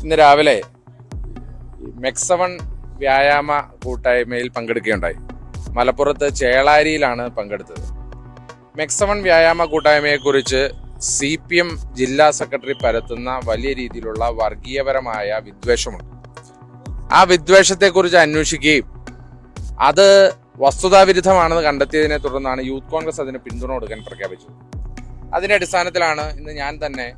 ഇന്ന് രാവിലെ മെക്സവൺ വ്യായാമ കൂട്ടായ്മയിൽ പങ്കെടുക്കുകയുണ്ടായി. മലപ്പുറത്ത് ചേളാരിയിലാണ് പങ്കെടുത്തത്. മെക്സവൺ വ്യായാമ കൂട്ടായ്മയെക്കുറിച്ച് CPM ജില്ലാ സെക്രട്ടറി പരത്തുന്ന വലിയ രീതിയിലുള്ള വർഗീയപരമായ വിദ്വേഷമുണ്ട്. ആ വിദ്വേഷത്തെക്കുറിച്ച് അന്വേഷിക്കുകയും അത് വസ്തുതാവിരുദ്ധമാണെന്ന് കണ്ടെത്തിയതിനെ തുടർന്നാണ് യൂത്ത് കോൺഗ്രസ് അതിന് പിന്തുണ കൊടുക്കാൻ പ്രഖ്യാപിച്ചത്. അതിന്റെ അടിസ്ഥാനത്തിലാണ് ഇന്ന് ഞാൻ തന്നെ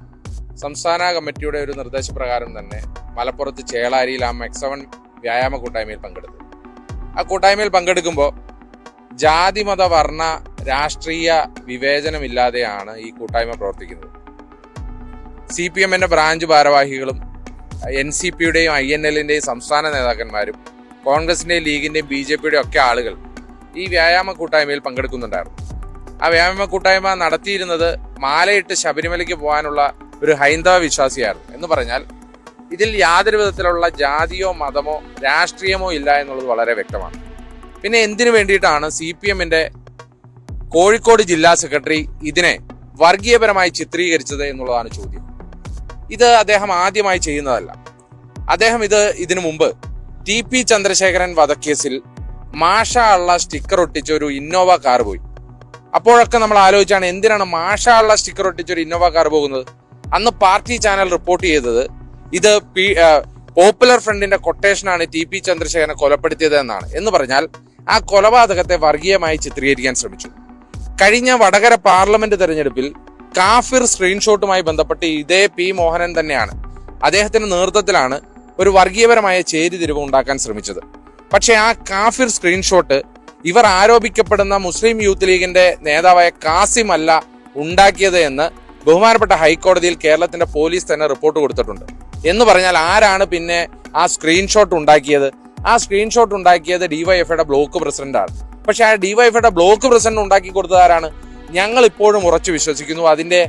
സംസ്ഥാന കമ്മിറ്റിയുടെ ഒരു നിർദ്ദേശപ്രകാരം തന്നെ മലപ്പുറത്ത് ചേളാരിയിൽ ആ മെക്സവൺ വ്യായാമ കൂട്ടായ്മയിൽ പങ്കെടുത്തത്. ആ കൂട്ടായ്മയിൽ പങ്കെടുക്കുമ്പോൾ ജാതി മത വർണ്ണ രാഷ്ട്രീയ വിവേചനമില്ലാതെയാണ് ഈ കൂട്ടായ്മ പ്രവർത്തിക്കുന്നത്. CPMന്റെ ബ്രാഞ്ച് ഭാരവാഹികളും NCPയുടെയും INLന്റെയും സംസ്ഥാന നേതാക്കന്മാരും കോൺഗ്രസിന്റെയും ലീഗിന്റെയും BJPയുടെയും ഒക്കെ ആളുകൾ ഈ വ്യായാമ കൂട്ടായ്മയിൽ പങ്കെടുക്കുന്നുണ്ടായിരുന്നു. ആ വ്യായാമ കൂട്ടായ്മ നടത്തിയിരുന്നത് മാലയിട്ട് ശബരിമലയ്ക്ക് പോകാനുള്ള ഒരു ഹൈന്ദവ വിശ്വാസിയായിരുന്നു. എന്ന് പറഞ്ഞാൽ ഇതിൽ യാതൊരു വിധത്തിലുള്ള ജാതിയോ മതമോ രാഷ്ട്രീയമോ ഇല്ല എന്നുള്ളത് വളരെ വ്യക്തമാണ്. പിന്നെ എന്തിനു വേണ്ടിയിട്ടാണ് CPMന്റെ കോഴിക്കോട് ജില്ലാ സെക്രട്ടറി ഇതിനെ വർഗീയപരമായി ചിത്രീകരിച്ചത് എന്നുള്ളതാണ് ചോദ്യം. ഇത് അദ്ദേഹം ആദ്യമായി ചെയ്യുന്നതല്ല. അദ്ദേഹം ഇതിനു മുമ്പ് TP ചന്ദ്രശേഖരൻ വധക്കേസിൽ മാഷാ അള്ള സ്റ്റിക്കർ ഒട്ടിച്ച ഒരു ഇന്നോവ കാർ പോയി. അപ്പോഴൊക്കെ നമ്മൾ ആലോചിച്ചാണ് എന്തിനാണ് മാഷാ അള്ള സ്റ്റിക്കർ ഒട്ടിച്ച ഒരു ഇന്നോവ കാർ പോകുന്നത്. അന്ന് പാർട്ടി ചാനൽ റിപ്പോർട്ട് ചെയ്തത് ഇത് പോപ്പുലർ ഫ്രണ്ടിന്റെ കൊട്ടേഷനാണ് TP ചന്ദ്രശേഖരനെ കൊലപ്പെടുത്തിയത് എന്നാണ്. എന്ന് പറഞ്ഞാൽ ആ കൊലപാതകത്തെ വർഗീയമായി ചിത്രീകരിക്കാൻ ശ്രമിച്ചു. കഴിഞ്ഞ വടകര പാർലമെന്റ് തെരഞ്ഞെടുപ്പിൽ കാഫിർ സ്ക്രീൻഷോട്ടുമായി ബന്ധപ്പെട്ട് ഇതേ P മോഹനൻ തന്നെയാണ്, അദ്ദേഹത്തിന്റെ നേതൃത്വത്തിലാണ് ഒരു വർഗീയപരമായ ചേരിതിരിവ് ഉണ്ടാക്കാൻ ശ്രമിച്ചത്. പക്ഷെ ആ കാഫിർ സ്ക്രീൻഷോട്ട് ഇവർ ആരോപിക്കപ്പെടുന്ന മുസ്ലിം യൂത്ത് ലീഗിന്റെ നേതാവായ കാസിം അല്ല ഉണ്ടാക്കിയത് എന്ന് ബഹുമാനപ്പെട്ട ഹൈക്കോടതിയിൽ കേരളത്തിന്റെ പോലീസ് തന്നെ റിപ്പോർട്ട് കൊടുത്തിട്ടുണ്ട്. എന്ന് പറഞ്ഞാൽ ആരാണ് പിന്നെ ആ സ്ക്രീൻഷോട്ട് ഉണ്ടാക്കിയത്? ആ സ്ക്രീൻഷോട്ട് ഉണ്ടാക്കിയത് DYFIയുടെ ബ്ലോക്ക് പ്രസിഡന്റാണ്. പക്ഷെ ആ DYFIയുടെ ബ്ലോക്ക് പ്രസിഡന്റ് ഉണ്ടാക്കി കൊടുത്തത് ആരാണ്? ഞങ്ങൾ ഇപ്പോഴും ഉറച്ചു വിശ്വസിക്കുന്നു അതിന്റെ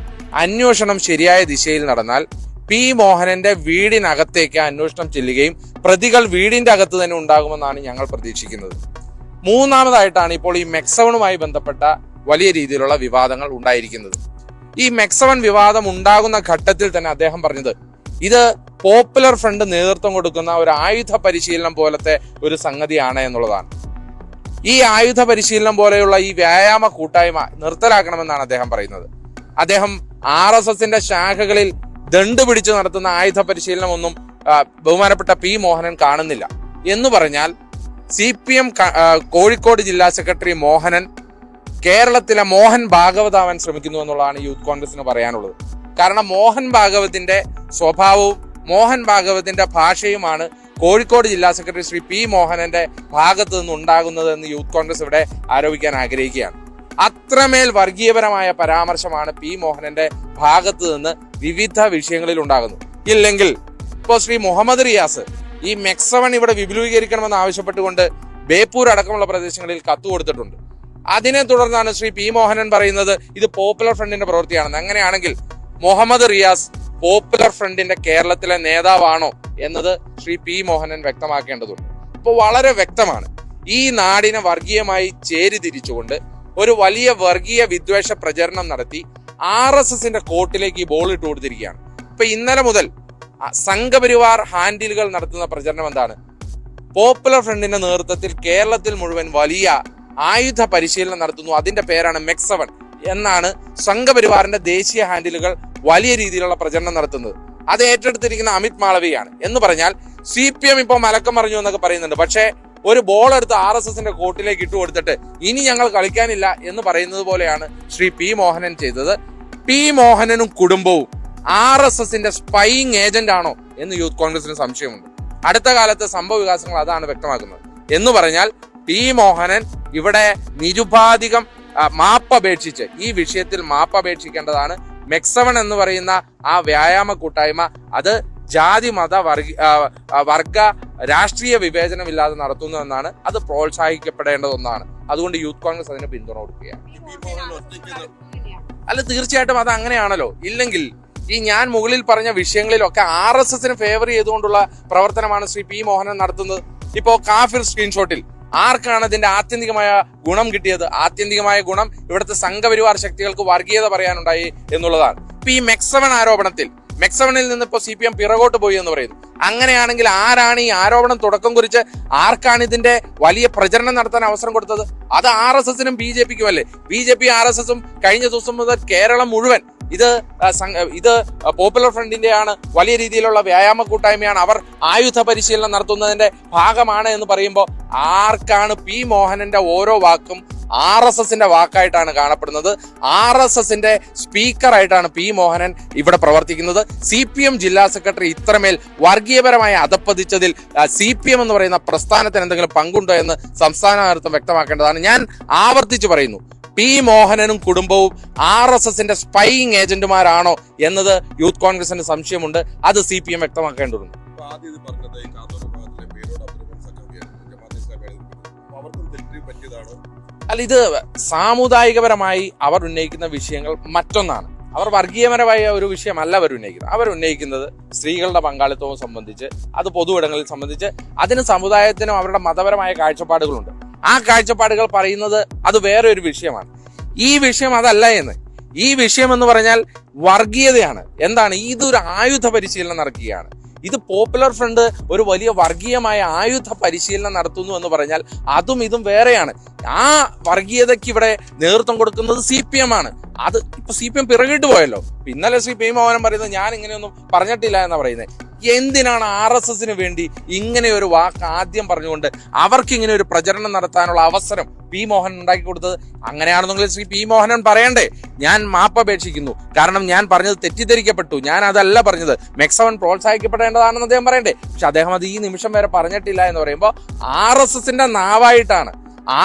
അന്വേഷണം ശരിയായ ദിശയിൽ നടന്നാൽ P മോഹനന്റെ വീടിനകത്തേക്ക് അന്വേഷണം ചെല്ലുകയും പ്രതികൾ വീടിന്റെ അകത്ത് തന്നെ ഉണ്ടാകുമെന്നാണ് ഞങ്ങൾ പ്രതീക്ഷിക്കുന്നത്. മൂന്നാമതായിട്ടാണ് ഇപ്പോൾ ഈ മെക്സവണുമായി ബന്ധപ്പെട്ട വലിയ രീതിയിലുള്ള വിവാദങ്ങൾ ഉണ്ടായിരിക്കുന്നത്. ഈ മെക്സവൺ വിവാദം ഉണ്ടാകുന്ന ഘട്ടത്തിൽ തന്നെ അദ്ദേഹം പറഞ്ഞത് ഇത് പോപ്പുലർ ഫ്രണ്ട് നേതൃത്വം കൊടുക്കുന്ന ഒരു ആയുധ പരിശീലനം പോലത്തെ ഒരു സംഗതിയാണ് എന്നുള്ളതാണ്. ഈ ആയുധ പരിശീലനം പോലെയുള്ള ഈ വ്യായാമ കൂട്ടായ്മ നിർത്തലാക്കണമെന്നാണ് അദ്ദേഹം പറയുന്നത്. അദ്ദേഹം RSSന്റെ ശാഖകളിൽ ദണ്ട് പിടിച്ചു നടത്തുന്ന ആയുധ പരിശീലനം ഒന്നും ബഹുമാനപ്പെട്ട P മോഹനൻ കാണുന്നില്ല. എന്ന് പറഞ്ഞാൽ CPM കോഴിക്കോട് ജില്ലാ സെക്രട്ടറി മോഹനൻ കേരളത്തിലെ മോഹൻ ഭാഗവത് ആവാൻ ശ്രമിക്കുന്നു എന്നുള്ളതാണ് യൂത്ത് കോൺഗ്രസിന് പറയാനുള്ളത്. കാരണം മോഹൻ ഭാഗവതിന്റെ സ്വഭാവവും മോഹൻ ഭാഗവതിന്റെ ഭാഷയുമാണ് കോഴിക്കോട് ജില്ലാ സെക്രട്ടറി ശ്രീ P മോഹനന്റെ ഭാഗത്ത് നിന്ന് ഉണ്ടാകുന്നത് എന്ന് യൂത്ത് കോൺഗ്രസ് ഇവിടെ ആരോപിക്കാൻ ആഗ്രഹിക്കുകയാണ്. അത്രമേൽ വർഗീയപരമായ പരാമർശമാണ് P മോഹനന്റെ ഭാഗത്ത് നിന്ന് വിവിധ വിഷയങ്ങളിൽ ഉണ്ടാകുന്നത്. ഇല്ലെങ്കിൽ ഇപ്പോൾ ശ്രീ മുഹമ്മദ് റിയാസ് ഈ മെക്സവൺ ഇവിടെ വിപുലീകരിക്കണമെന്ന് ആവശ്യപ്പെട്ടുകൊണ്ട് ബേപ്പൂർ അടക്കമുള്ള പ്രദേശങ്ങളിൽ കത്ത് കൊടുത്തിട്ടുണ്ട്. അതിനെ തുടർന്നാണ് ശ്രീ P മോഹനൻ പറയുന്നത് ഇത് പോപ്പുലർ ഫ്രണ്ടിന്റെ പ്രവൃത്തിയാണെന്ന്. അങ്ങനെയാണെങ്കിൽ മുഹമ്മദ് റിയാസ് പോപ്പുലർ ഫ്രണ്ടിന്റെ കേരളത്തിലെ നേതാവാണോ എന്നത് ശ്രീ P മോഹനൻ വ്യക്തമാക്കേണ്ടതുണ്ട്. ഇപ്പോൾ വളരെ വ്യക്തമാണ് ഈ നാടിനെ വർഗീയമായി ചേരിതിരിച്ചുകൊണ്ട് ഒരു വലിയ വർഗീയ വിദ്വേഷ പ്രചരണം നടത്തി RSSന്റെ കോർട്ടിലേക്ക് ഈ ബോൾ ഇട്ട് കൊടുത്തിരിക്കുകയാണ്. ഇപ്പൊ ഇന്നലെ മുതൽ സംഘപരിവാർ ഹാൻഡിലുകൾ നടത്തുന്ന പ്രചരണം എന്താണ്? പോപ്പുലർ ഫ്രണ്ടിന്റെ നേതൃത്വത്തിൽ കേരളത്തിൽ മുഴുവൻ വലിയ ആയുധ പരിശീലനം നടത്തുന്നു, അതിന്റെ പേരാണ് മെക്സവൺ എന്നാണ് സംഘപരിവാറിന്റെ ദേശീയ ഹാൻഡിലുകൾ വലിയ രീതിയിലുള്ള പ്രചരണം നടത്തുന്നത്. അത് ഏറ്റെടുത്തിരിക്കുന്ന അമിത് മാളവിയാണ്. എന്ന് പറഞ്ഞാൽ CPM ഇപ്പൊ മലക്കം മറിഞ്ഞു എന്നൊക്കെ പറയുന്നുണ്ട്. പക്ഷേ ഒരു ബോൾ എടുത്ത് RSSന്റെ കോർട്ടിലേക്ക് ഇട്ടു കൊടുത്തിട്ട് ഇനി ഞങ്ങൾ കളിക്കാനില്ല എന്ന് പറയുന്നത് പോലെയാണ് ശ്രീ P മോഹനൻ ചെയ്തത്. P മോഹനനും കുടുംബവും RSSന്റെ സ്പൈയിങ് ഏജന്റ് ആണോ എന്ന് യൂത്ത് കോൺഗ്രസിന് സംശയമുണ്ട്. അടുത്ത കാലത്തെ സംഭവ വികാസങ്ങൾ അതാണ് വ്യക്തമാക്കുന്നത്. എന്ന് പറഞ്ഞാൽ P മോഹനൻ ഇവിടെ നിരുപാധികം മാപ്പപേക്ഷിച്ച് ഈ വിഷയത്തിൽ മാപ്പപേക്ഷിക്കേണ്ടതാണ്. മെക്സവൺ എന്ന് പറയുന്ന ആ വ്യായാമ കൂട്ടായ്മ അത് ജാതി മത വർഗ രാഷ്ട്രീയ വിവേചനമില്ലാതെ നടത്തുന്നു എന്നാണ്. അത് പ്രോത്സാഹിക്കപ്പെടേണ്ട ഒന്നാണ്. അതുകൊണ്ട് യൂത്ത് കോൺഗ്രസ് അതിന് പിന്തുണ കൊടുക്കുകയാണ്. അല്ല, തീർച്ചയായിട്ടും അത് അങ്ങനെയാണല്ലോ. ഇല്ലെങ്കിൽ ഈ ഞാൻ മുകളിൽ പറഞ്ഞ വിഷയങ്ങളിലൊക്കെ RSSന് ഫേവർ ചെയ്തുകൊണ്ടുള്ള പ്രവർത്തനമാണ് ശ്രീ P മോഹനൻ നടത്തുന്നത്. ഇപ്പോ കാഫിർ സ്ക്രീൻഷോട്ടിൽ ആർക്കാണ് അതിന്റെ ആത്യന്തികമായ ഗുണം കിട്ടിയത്? ആത്യന്തികമായ ഗുണം ഇവിടുത്തെ സംഘപരിവാർ ശക്തികൾക്ക് വർഗീയത പറയാനുണ്ടായി എന്നുള്ളതാണ്. ഇപ്പൊ ഈ മെക്സവൺ ആരോപണത്തിൽ മെക്സവണിൽ നിന്ന് ഇപ്പോൾ CPM പിറകോട്ട് പോയി എന്ന് പറയുന്നു. അങ്ങനെയാണെങ്കിൽ ആരാണ് ഈ ആരോപണം തുടക്കം കുറിച്ച് ആർക്കാണ് ഇതിന്റെ വലിയ പ്രചരണം നടത്താൻ അവസരം കൊടുത്തത്? അത് RSSനും BJPക്കും അല്ലേ? BJP RSSും കഴിഞ്ഞ ദിവസം മുതൽ കേരളം മുഴുവൻ ഇത് പോപ്പുലർ ഫ്രണ്ടിന്റെയാണ്, വലിയ രീതിയിലുള്ള വ്യായാമ കൂട്ടായ്മയാണ്, അവർ ആയുധ പരിശീലനം നടത്തുന്നതിന്റെ ഭാഗമാണ് എന്ന് പറയുമ്പോൾ ആർക്കാണ് പി മോഹനന്റെ ഓരോ വാക്കും RSSന്റെ വാക്കായിട്ടാണ് കാണപ്പെടുന്നത്. RSSന്റെ സ്പീക്കറായിട്ടാണ് പി മോഹനൻ ഇവിടെ പ്രവർത്തിക്കുന്നത്. CPM ജില്ലാ സെക്രട്ടറി ഇത്രമേൽ വർഗീയപരമായി അധപ്പതിച്ചതിൽ CPM എന്ന് പറയുന്ന പ്രസ്ഥാനത്തിന് എന്തെങ്കിലും പങ്കുണ്ടോ എന്ന് സംസ്ഥാന നേതൃത്വം വ്യക്തമാക്കേണ്ടതാണ്. ഞാൻ ആവർത്തിച്ചു പറയുന്നു, പി മോഹനനും കുടുംബവും RSSന്റെ സ്പൈയിങ് ഏജന്റുമാരാണോ എന്നത് യൂത്ത് കോൺഗ്രസിന് സംശയമുണ്ട്. അത് CPM വ്യക്തമാക്കേണ്ടതുണ്ട്. അല്ല, ഇത് സാമുദായികപരമായി അവർ ഉന്നയിക്കുന്ന വിഷയങ്ങൾ മറ്റൊന്നാണ്. അവർ വർഗീയപരമായ ഒരു വിഷയമല്ല അവർ ഉന്നയിക്കുന്നത്. അവർ ഉന്നയിക്കുന്നത് സ്ത്രീകളുടെ പങ്കാളിത്തവും സംബന്ധിച്ച്, അത് പൊതുവിടങ്ങളിൽ സംബന്ധിച്ച്, അതിന് സമുദായത്തിനും അവരുടെ മതപരമായ കാഴ്ചപ്പാടുകളുണ്ട്. ആ കാഴ്ചപ്പാടുകൾ പറയുന്നത് അത് വേറെ ഒരു വിഷയമാണ്. ഈ വിഷയം അതല്ല എന്ന്. ഈ വിഷയം എന്ന് പറഞ്ഞാൽ വർഗീയതയാണ്. എന്താണ്? ഇതൊരു ആയുധ പരിശീലനം നടക്കുകയാണ്. ഇത് പോപ്പുലർ ഫ്രണ്ട് ഒരു വലിയ വർഗീയമായ ആയുധ പരിശീലനം നടത്തുന്നു എന്ന് പറഞ്ഞാൽ അതും ഇതും വേറെയാണ്. ആ വർഗീയതയ്ക്ക് ഇവിടെ നേതൃത്വം കൊടുക്കുന്നത് CPM ആണ്. അത് ഇപ്പൊ CPM പിറകിട്ട് പോയല്ലോ. ഇന്നലെ ശ്രീ പി മോഹനൻ പറയുന്നത് ഞാൻ ഇങ്ങനെയൊന്നും പറഞ്ഞിട്ടില്ല എന്നാ പറയുന്നത്. എന്തിനാണ് RSSന് വേണ്ടി ഇങ്ങനെ ഒരു വാക്ക് ആദ്യം പറഞ്ഞുകൊണ്ട് അവർക്ക് ഇങ്ങനെ ഒരു പ്രചരണം നടത്താനുള്ള അവസരം പി മോഹൻ ഉണ്ടാക്കി കൊടുത്തത്? അങ്ങനെയാണെന്നെങ്കിൽ ശ്രീ പി മോഹനൻ പറയണ്ടേ, ഞാൻ മാപ്പപേക്ഷിക്കുന്നു, കാരണം ഞാൻ പറഞ്ഞത് തെറ്റിദ്ധരിക്കപ്പെട്ടു, ഞാൻ അതല്ല പറഞ്ഞത്, മെക്സവൺ പ്രോത്സാഹിക്കപ്പെടേണ്ടതാണെന്ന് അദ്ദേഹം പറയണ്ടേ. പക്ഷെ അദ്ദേഹം അത് ഈ നിമിഷം വരെ പറഞ്ഞിട്ടില്ല എന്ന് പറയുമ്പോൾ RSSന്റെ നാവായിട്ടാണ്,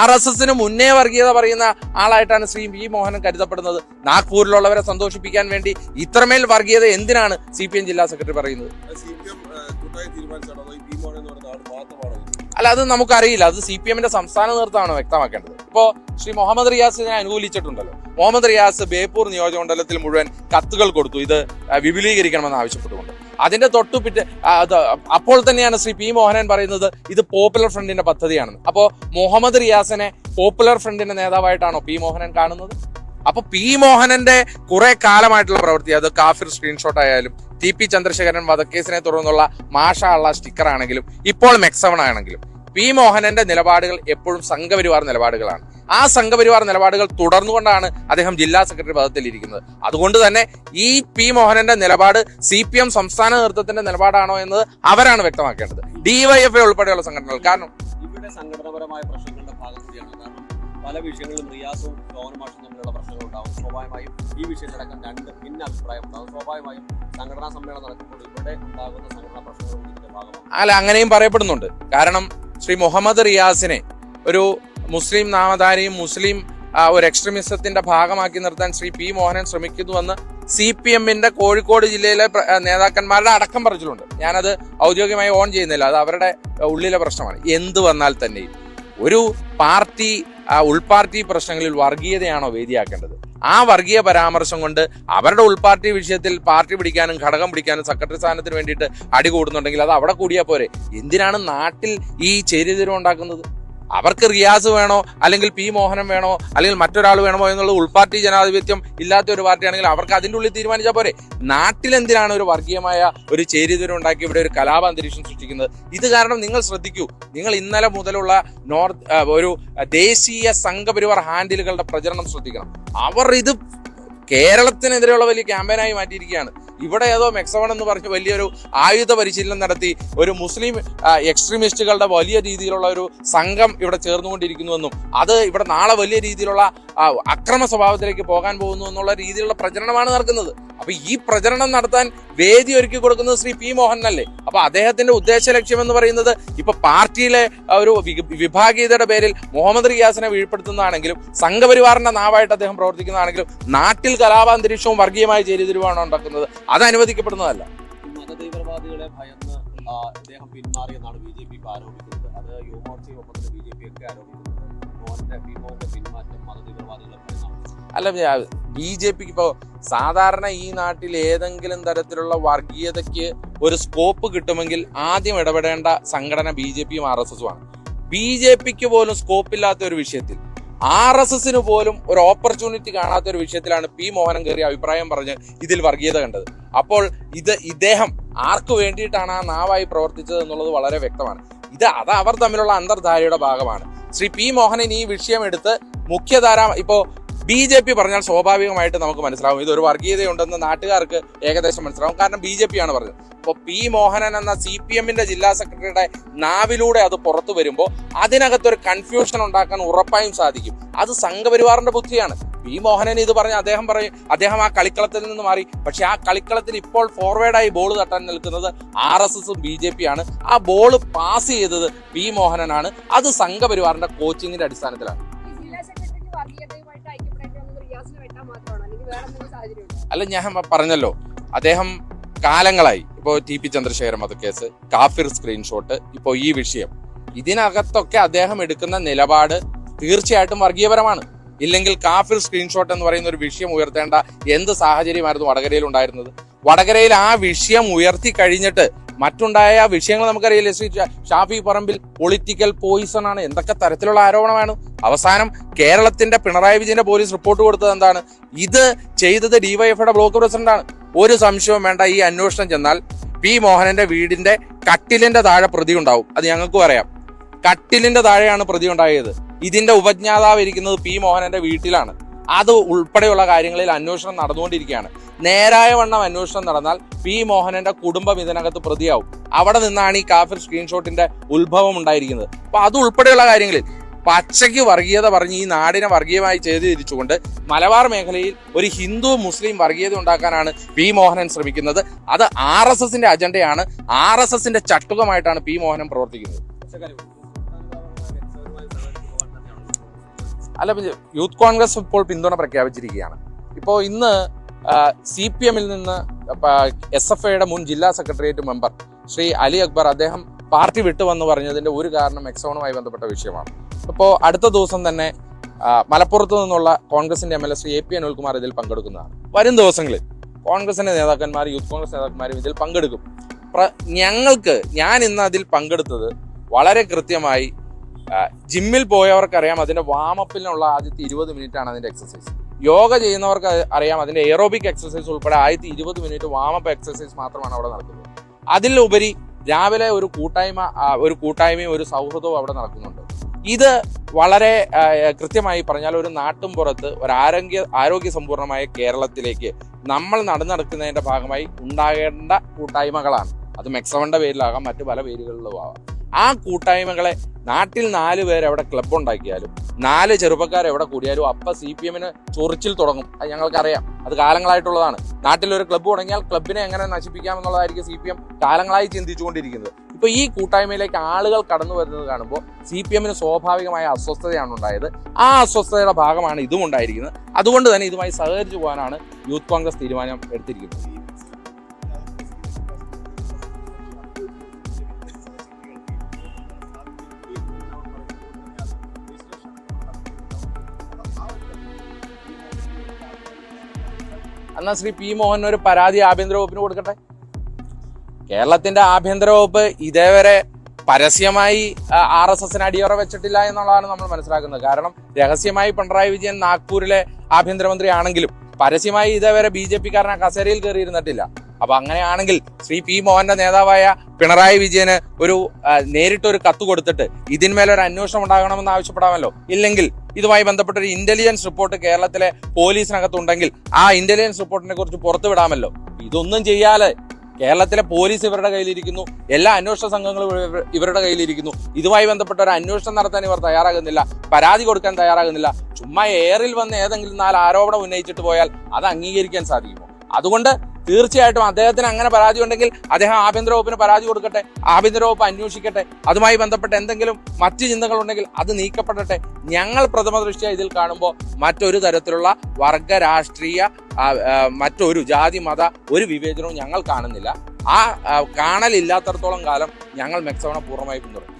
RSSന് മുന്നേ വർഗീയത പറയുന്ന ആളായിട്ടാണ് ശ്രീ പി മോഹനൻ കരുതപ്പെടുന്നത്. നാഗ്പൂരിലുള്ളവരെ സന്തോഷിപ്പിക്കാൻ വേണ്ടി ഇത്രമേൽ വർഗീയത എന്തിനാണ് CPM ജില്ലാ സെക്രട്ടറി പറയുന്നത്? അല്ല, അത് നമുക്കറിയില്ല. അത് CPMന്റെ സംസ്ഥാന നേതൃത്വമാണ് വ്യക്തമാക്കേണ്ടത്. ഇപ്പോ ശ്രീ മുഹമ്മദ് റിയാസിനെ അനുകൂലിച്ചിട്ടുണ്ടല്ലോ. മുഹമ്മദ് റിയാസ് ബേപ്പൂർ നിയോജകമണ്ഡലത്തിൽ മുഴുവൻ കത്തുകൾ കൊടുത്തു, ഇത് വിപുലീകരിക്കണമെന്ന് ആവശ്യപ്പെട്ടുകൊണ്ട്. അതിന്റെ അപ്പോൾ തന്നെയാണ് ശ്രീ പി മോഹനൻ പറയുന്നത് ഇത് പോപ്പുലർ ഫ്രണ്ടിന്റെ പദ്ധതിയാണെന്ന്. അപ്പോ മുഹമ്മദ് റിയാസിനെ പോപ്പുലർ ഫ്രണ്ടിന്റെ നേതാവായിട്ടാണോ പി മോഹനൻ കാണുന്നത്? അപ്പൊ പി മോഹനന്റെ കുറെ കാലമായിട്ടുള്ള പ്രവൃത്തി, അത് കാഫിർ സ്ക്രീൻഷോട്ട് ആയാലും, TP ചന്ദ്രശേഖരൻ വധക്കേസിനെ തുടർന്നുള്ള മാഷാ അള്ളാ സ്റ്റിക്കർ ആണെങ്കിലും, ഇപ്പോൾ മെക്സവൺ ആണെങ്കിലും, പി മോഹനന്റെ നിലപാടുകൾ എപ്പോഴും സംഘപരിവാർ നിലപാടുകളാണ്. ആ സംഘപരിവാർ നിലപാടുകൾ തുടർന്നുകൊണ്ടാണ് അദ്ദേഹം ജില്ലാ സെക്രട്ടറി പദത്തിൽ ഇരിക്കുന്നത്. അതുകൊണ്ട് തന്നെ ഈ പി മോഹനന്റെ നിലപാട് CPM സംസ്ഥാന നേതൃത്വത്തിന്റെ നിലപാടാണോ എന്നത് അവരാണ് വ്യക്തമാക്കേണ്ടത്, DYFI ഉൾപ്പെടെയുള്ള സംഘടനകൾ. കാരണം ഇവിടെ സംഘടനാപരമായ പ്രശ്നങ്ങളുടെ ഭാഗം കൂടിയാണ്. കാരണം പല വിഷയങ്ങളിലും റിയാസും ജോൺ മാഷും തമ്മിലുള്ള പ്രശ്നങ്ങൾ ഉണ്ടാവും. സ്വാഭാവികമായും ഈ വിഷയത്തിലടക്കം രണ്ട് ഭിന്ന അഭിപ്രായം ഉണ്ടാവും. സ്വാഭാവികമായും സംഘടനാ സമ്മേളനം നടക്കുമ്പോൾ ഇവിടെ ഉണ്ടാകുന്ന സംഘടനാ പ്രശ്നങ്ങൾ ഇതിന്റെ ഭാഗമാണ്. അല്ല, അങ്ങനെയും പറയപ്പെടുന്നുണ്ട്. കാരണം ശ്രീ മുഹമ്മദ് റിയാസിനെ ഒരു മുസ്ലിം നാമധാരിയും മുസ്ലിം ഒരു എക്സ്ട്രീമിസത്തിന്റെ ഭാഗമാക്കി നിർത്താൻ ശ്രീ പി മോഹനൻ ശ്രമിക്കുന്നുവെന്ന് CPMന്റെ കോഴിക്കോട് ജില്ലയിലെ നേതാക്കന്മാരുടെ അടക്കം പറഞ്ഞിട്ടുണ്ട്. ഞാനത് ഔദ്യോഗികമായി ഓൺ ചെയ്യുന്നില്ല, അത് അവരുടെ ഉള്ളിലെ പ്രശ്നമാണ്. എന്ത് വന്നാൽ തന്നെയും ഒരു പാർട്ടി ഉൾപാർട്ടി പ്രശ്നങ്ങളിൽ വർഗീയതയാണോ വേദിയാക്കേണ്ടത്? ആ വർഗീയ പരാമർശം കൊണ്ട് അവരുടെ ഉൾപാർട്ടി വിഷയത്തിൽ പാർട്ടി പിടിക്കാനും ഘടകം പിടിക്കാനും സെക്രട്ടറി സ്ഥാനത്തിന് വേണ്ടിയിട്ട് അടികൂടുന്നുണ്ടെങ്കിൽ അത് അവിടെ കൂടിയാൽ പോരെ. എന്തിനാണ് നാട്ടിൽ ഈ ചേരിതിരിവ് ഉണ്ടാക്കുന്നത്? അവർക്ക് റിയാസ് വേണോ, അല്ലെങ്കിൽ പി മോഹനൻ വേണോ, അല്ലെങ്കിൽ മറ്റൊരാൾ വേണമോ എന്നുള്ളത് ഉൾപാർട്ടി ജനാധിപത്യം ഇല്ലാത്ത ഒരു പാർട്ടിയാണെങ്കിൽ അവർക്ക് അതിൻ്റെ ഉള്ളിൽ തീരുമാനിച്ചാൽ പോരെ. നാട്ടിലെന്തിനാണ് ഒരു വർഗീയമായ ഒരു ചേരിതിരിവ് ഉണ്ടാക്കി ഇവിടെ ഒരു കലാപ അന്തരീക്ഷം സൃഷ്ടിക്കുന്നത്? ഇത് കാരണം നിങ്ങൾ ശ്രദ്ധിക്കൂ, നിങ്ങൾ ഇന്നലെ മുതലുള്ള ഒരു ദേശീയ സംഘപരിവാർ ഹാൻഡിലുകളുടെ പ്രചരണം ശ്രദ്ധിക്കണം. അവർ ഇത് കേരളത്തിനെതിരെയുള്ള വലിയ ക്യാമ്പയിനായി മാറ്റിയിരിക്കുകയാണ്. ഇവിടെ ഏതോ മെക്സവൺ എന്ന് പറഞ്ഞ് വലിയൊരു ആയുധ പരിശീലനം നടത്തി ഒരു മുസ്ലിം എക്സ്ട്രീമിസ്റ്റുകളുടെ വലിയ രീതിയിലുള്ള ഒരു സംഘം ഇവിടെ ചേർന്നുകൊണ്ടിരിക്കുന്നുവെന്നും അത് ഇവിടെ നാളെ വലിയ രീതിയിലുള്ള അക്രമ സ്വഭാവത്തിലേക്ക് പോകാൻ പോകുന്നു എന്നുള്ള രീതിയിലുള്ള പ്രചരണമാണ് നടക്കുന്നത്. അപ്പൊ ഈ പ്രചരണം നടത്താൻ വേദി ഒരുക്കി കൊടുക്കുന്നത് ശ്രീ പി മോഹനല്ലേ. അപ്പൊ അദ്ദേഹത്തിന്റെ ഉദ്ദേശ ലക്ഷ്യം എന്ന് പറയുന്നത് ഇപ്പൊ പാർട്ടിയിലെ ഒരു വിഭാഗീയതയുടെ പേരിൽ മുഹമ്മദ് റിയാസിനെ വീഴ്പ്പെടുത്തുന്നതാണെങ്കിലും സംഘപരിവാറിന്റെ നാവായിട്ട് അദ്ദേഹം പ്രവർത്തിക്കുന്നതാണെങ്കിലും നാട്ടിൽ കലാപാന്തരീക്ഷവും വർഗീയമായ ചേരിതിരിവാണ് ഉണ്ടാക്കുന്നത്. അത് അനുവദിക്കപ്പെടുന്നതല്ല. മതതീവ്രവാദികളെ ഭയന്ന് അദ്ദേഹം പിന്മാറിയെന്നാണ് BJP ആരോപിക്കുന്നത്. അത് യുവമോർച്ചയും ഒപ്പം തന്നെ BJP ഒക്കെ ആരോപിക്കുന്നത് പിന്മാറ്റം മതതീവ്രവാദികളെ ഭയന്നാണ്. അല്ല, BJPക്ക് ഇപ്പോൾ സാധാരണ ഈ നാട്ടിൽ ഏതെങ്കിലും തരത്തിലുള്ള വർഗീയതയ്ക്ക് ഒരു സ്കോപ്പ് കിട്ടുമെങ്കിൽ ആദ്യം ഇടപെടേണ്ട സംഘടന BJPയും RSSുമാണ്. BJPക്ക് പോലും സ്കോപ്പില്ലാത്ത ഒരു വിഷയത്തിൽ, RSSന് പോലും ഒരു ഓപ്പർച്യൂണിറ്റി കാണാത്ത ഒരു വിഷയത്തിലാണ് പി മോഹനൻ കയറി അഭിപ്രായം പറഞ്ഞ് ഇതിൽ വർഗീയത കണ്ടത്. അപ്പോൾ ഇദ്ദേഹം ആർക്ക് വേണ്ടിയിട്ടാണ് ആ നാവായി പ്രവർത്തിച്ചത് എന്നുള്ളത് വളരെ വ്യക്തമാണ്. അത് അവർ തമ്മിലുള്ള അന്തർധാരയുടെ ഭാഗമാണ്. ശ്രീ പി മോഹനൻ ഈ വിഷയം എടുത്ത് മുഖ്യധാര ഇപ്പോ BJP പറഞ്ഞാൽ സ്വാഭാവികമായിട്ട് നമുക്ക് മനസ്സിലാവും ഇതൊരു വർഗീയതയുണ്ടെന്ന് നാട്ടുകാർക്ക് ഏകദേശം മനസ്സിലാവും. കാരണം BJP ആണ് പറഞ്ഞത്. അപ്പോൾ പി മോഹനൻ എന്ന CPM-ന്റെ ജില്ലാ സെക്രട്ടറിയുടെ നാവിലൂടെ അത് പുറത്തു വരുമ്പോൾ അതിനകത്തൊരു കൺഫ്യൂഷൻ ഉണ്ടാക്കാൻ ഉറപ്പായും സാധിക്കും. അത് സംഘപരിവാറിന്റെ ബുദ്ധിയാണ്. പി മോഹനൻ ഇത് പറഞ്ഞ് അദ്ദേഹം ആ കളിക്കളത്തിൽ നിന്ന് മാറി. പക്ഷെ ആ കളിക്കളത്തിൽ ഇപ്പോൾ ഫോർവേഡായി ബോൾ തട്ടാൻ നിൽക്കുന്നത് RSSും BJP ആണ്. ആ ബോൾ പാസ് ചെയ്തത് പി മോഹനനാണ്. അത് സംഘപരിവാറിന്റെ കോച്ചിങ്ങിന്റെ അടിസ്ഥാനത്തിലാണ്. അല്ല, ഞാൻ പറഞ്ഞല്ലോ, അദ്ദേഹം കാലങ്ങളായി ഇപ്പോൾ TP ചന്ദ്രശേഖരൻ വധക്കേസ്, കാഫിർ സ്ക്രീൻഷോട്ട്, ഇപ്പോൾ ഈ വിഷയം, ഇതിനകത്തൊക്കെ അദ്ദേഹം എടുക്കുന്ന നിലപാട് തീർച്ചയായിട്ടും വർഗീയപരമാണ്. ഇല്ലെങ്കിൽ കാഫിർ സ്ക്രീൻഷോട്ട് എന്ന് പറയുന്ന ഒരു വിഷയം ഉയർത്തേണ്ട എന്ത് സാഹചര്യമായിരുന്നു വടകരയിൽ ഉണ്ടായിരുന്നത്? വടകരയിൽ ആ വിഷയം ഉയർത്തി കഴിഞ്ഞിട്ട് മറ്റുണ്ടായ വിഷയങ്ങൾ നമുക്കറിയില്ലേ? ശ്രീ ഷാഫി പറമ്പിൽ പൊളിറ്റിക്കൽ പോയിസൺ ആണ്, എന്തൊക്കെ തരത്തിലുള്ള ആരോപണമാണ്. അവസാനം കേരളത്തിന്റെ പിണറായി വിജയന്റെ പോലീസ് റിപ്പോർട്ട് കൊടുത്തത് എന്താണ്? ഇത് ചെയ്തത് ഡിവൈഎഫ്ഐയുടെ ബ്ലോക്ക് പ്രസിഡന്റാണ്. ഒരു സംശയവും വേണ്ട. ഈ അന്വേഷണം ചെന്നാൽ പി മോഹനന്റെ വീടിന്റെ കട്ടിലിന്റെ താഴെ പ്രതി ഉണ്ടാവും. അത് ഞങ്ങൾക്കും അറിയാം. കട്ടിലിന്റെ താഴെയാണ് പ്രതി ഉണ്ടായത്. ഇതിന്റെ ഉപജ്ഞാതാവ് ഇരിക്കുന്നത് പി മോഹനന്റെ വീട്ടിലാണ്. അത് ഉൾപ്പെടെയുള്ള കാര്യങ്ങളിൽ അന്വേഷണം നടന്നുകൊണ്ടിരിക്കുകയാണ്. നേരായ വണ്ണം അന്വേഷണം നടന്നാൽ പി മോഹനന്റെ കുടുംബം ഇതിനകത്ത് പ്രതിയാവും. അവിടെ നിന്നാണ് ഈ കാഫിർ സ്ക്രീൻഷോട്ടിന്റെ ഉത്ഭവം ഉണ്ടായിരിക്കുന്നത്. അപ്പൊ അത് ഉൾപ്പെടെയുള്ള കാര്യങ്ങളിൽ പച്ചയ്ക്ക് വർഗീയത പറഞ്ഞ് ഈ നാടിനെ വർഗീയമായി ചെയ്തു തിരിച്ചുകൊണ്ട് മലബാർ മേഖലയിൽ ഒരു ഹിന്ദു മുസ്ലിം വർഗീയത ഉണ്ടാക്കാനാണ് പി മോഹനൻ ശ്രമിക്കുന്നത്. അത് RSSന്റെ അജണ്ടയാണ്. RSSന്റെ ചട്ടുകമായിട്ടാണ് പി മോഹനൻ പ്രവർത്തിക്കുന്നത്. അല്ല, യൂത്ത് കോൺഗ്രസ് ഇപ്പോൾ പിന്തുണ പ്രഖ്യാപിച്ചിരിക്കുകയാണ്. ഇപ്പോൾ ഇന്ന് CPM-ൽ നിന്ന് SFIയുടെ മുൻ ജില്ലാ സെക്രട്ടേറിയറ്റ് മെമ്പർ ശ്രീ അലി അക്ബർ അദ്ദേഹം പാർട്ടി വിട്ടുവന്ന് പറഞ്ഞതിന്റെ ഒരു കാരണം മെക്സോണുമായി ബന്ധപ്പെട്ട വിഷയമാണ്. ഇപ്പോൾ അടുത്ത ദിവസം തന്നെ മലപ്പുറത്ത് നിന്നുള്ള കോൺഗ്രസിന്റെ MLA ശ്രീ AP അനിൽകുമാർ ഇതിൽ പങ്കെടുക്കുന്നതാണ്. വരും ദിവസങ്ങളിൽ കോൺഗ്രസിന്റെ നേതാക്കന്മാർ, യൂത്ത് കോൺഗ്രസ് നേതാക്കന്മാരും ഇതിൽ പങ്കെടുക്കും. ഞാൻ ഇന്ന് അതിൽ പങ്കെടുത്തത് വളരെ കൃത്യമായി ജിമ്മിൽ പോയവർക്കറിയാം അതിന്റെ വാമപ്പിനുള്ള ആദ്യത്തെ 20 മിനിറ്റാണ് അതിന്റെ എക്സസൈസ്. യോഗ ചെയ്യുന്നവർക്ക് അറിയാം അതിന്റെ എയറോബിക് എക്സസൈസ് ഉൾപ്പെടെ ആദ്യത്തെ 20 മിനിറ്റ് വാമപ്പ് എക്സസൈസ് മാത്രമാണ് അവിടെ നടക്കുന്നത്. അതിലുപരി രാവിലെ ഒരു കൂട്ടായ്മയും ഒരു സൗഹൃദവും അവിടെ നടക്കുന്നുണ്ട്. ഇത് വളരെ കൃത്യമായി പറഞ്ഞാൽ ഒരു നാട്ടും പുറത്ത് ഒരു ആരോഗ്യ സമ്പൂർണമായ കേരളത്തിലേക്ക് നമ്മൾ നടന്നടക്കുന്നതിന്റെ ഭാഗമായി ഉണ്ടാകേണ്ട കൂട്ടായ്മകളാണ്. അത് മെക്സവന്റെ പേരിലാകാം, മറ്റു പല പേരുകളിലും ആവാം. ആ കൂട്ടായ്മകളെ നാട്ടിൽ 4 പേര് എവിടെ ക്ലബ് ഉണ്ടാക്കിയാലും 4 ചെറുപ്പക്കാർ എവിടെ കൂടിയാലും അപ്പൊ CPM-ന് ചൊറിച്ചിൽ തുടങ്ങും. അത് ഞങ്ങൾക്കറിയാം. അത് കാലങ്ങളായിട്ടുള്ളതാണ്. നാട്ടിലൊരു ക്ലബ്ബ് തുടങ്ങിയാൽ ക്ലബിനെ എങ്ങനെ നശിപ്പിക്കാം എന്നുള്ളതായിരിക്കും CPM കാലങ്ങളായി ചിന്തിച്ചുകൊണ്ടിരിക്കുന്നത്. ഇപ്പൊ ഈ കൂട്ടായ്മയിലേക്ക് ആളുകൾ കടന്നു വരുന്നത് കാണുമ്പോൾ CPM-ന് സ്വാഭാവികമായ അസ്വസ്ഥതയാണ് ഉണ്ടായത്. ആ അസ്വസ്ഥതയുടെ ഭാഗമാണ് ഇതും ഉണ്ടായിരിക്കുന്നത്. അതുകൊണ്ട് തന്നെ ഇതുമായി സഹകരിച്ചു പോകാനാണ് യൂത്ത് കോൺഗ്രസ് തീരുമാനം എടുത്തിരിക്കുന്നത്. എന്നാൽ ശ്രീ പി മോഹൻ ഒരു പരാതി ആഭ്യന്തര വകുപ്പിന് കൊടുക്കട്ടെ. കേരളത്തിന്റെ ആഭ്യന്തര വകുപ്പ് ഇതേവരെ പരസ്യമായി RSSന് അടിയറ വെച്ചിട്ടില്ല എന്നുള്ളതാണ് നമ്മൾ മനസ്സിലാക്കുന്നത്. കാരണം രഹസ്യമായി പിണറായി വിജയൻ നാഗ്പൂരിലെ ആഭ്യന്തരമന്ത്രി ആണെങ്കിലും പരസ്യമായി ഇതേവരെ BJP-കാരനെ കസേരയിൽ കയറിയിരുന്നിട്ടില്ല. അപ്പൊ അങ്ങനെയാണെങ്കിൽ ശ്രീ പി മോഹന്റെ നേതാവായ പിണറായി വിജയന് നേരിട്ടൊരു കത്ത് കൊടുത്തിട്ട് ഇതിന്മേലൊരു അന്വേഷണം ഉണ്ടാകണമെന്ന് ആവശ്യപ്പെടാമല്ലോ. ഇല്ലെങ്കിൽ ഇതുമായി ബന്ധപ്പെട്ട ഒരു ഇന്റലിജൻസ് റിപ്പോർട്ട് കേരളത്തിലെ പോലീസിനകത്തുണ്ടെങ്കിൽ ആ ഇന്റലിജൻസ് റിപ്പോർട്ടിനെ കുറിച്ച് പുറത്തുവിടാമല്ലോ. ഇതൊന്നും ചെയ്യാതെ കേരളത്തിലെ പോലീസ് ഇവരുടെ കയ്യിലിരിക്കുന്നു, എല്ലാ അന്വേഷണ സംഘങ്ങളും ഇവരുടെ കയ്യിലിരിക്കുന്നു. ഇതുമായി ബന്ധപ്പെട്ട ഒരു അന്വേഷണം നടത്താൻ ഇവർ തയ്യാറാകുന്നില്ല, പരാതി കൊടുക്കാൻ തയ്യാറാകുന്നില്ല. ചുമ്മാ എയറിൽ വന്ന് ഏതെങ്കിലും 4 ആരോപണം ഉന്നയിച്ചിട്ട് പോയാൽ അത് അംഗീകരിക്കാൻ സാധിക്കുമോ? അതുകൊണ്ട് തീർച്ചയായിട്ടും അദ്ദേഹത്തിന് അങ്ങനെ പരാതി ഉണ്ടെങ്കിൽ അദ്ദേഹം ആഭ്യന്തര വകുപ്പിന് പരാതി കൊടുക്കട്ടെ, ആഭ്യന്തര വകുപ്പ് അന്വേഷിക്കട്ടെ. അതുമായി ബന്ധപ്പെട്ട് എന്തെങ്കിലും മറ്റു ചിന്തകൾ ഉണ്ടെങ്കിൽ അത് നീക്കപ്പെടട്ടെ. ഞങ്ങൾ പ്രഥമ ദൃഷ്ട്യാ ഇതിൽ കാണുമ്പോൾ മറ്റൊരു തരത്തിലുള്ള വർഗ രാഷ്ട്രീയ മറ്റൊരു ജാതി മത ഒരു വിവേചനവും ഞങ്ങൾ കാണുന്നില്ല. ആ കാണലില്ലാത്തടത്തോളം കാലം ഞങ്ങൾ മെക്സവനെ പൂർണ്ണമായി പിന്തുടരും.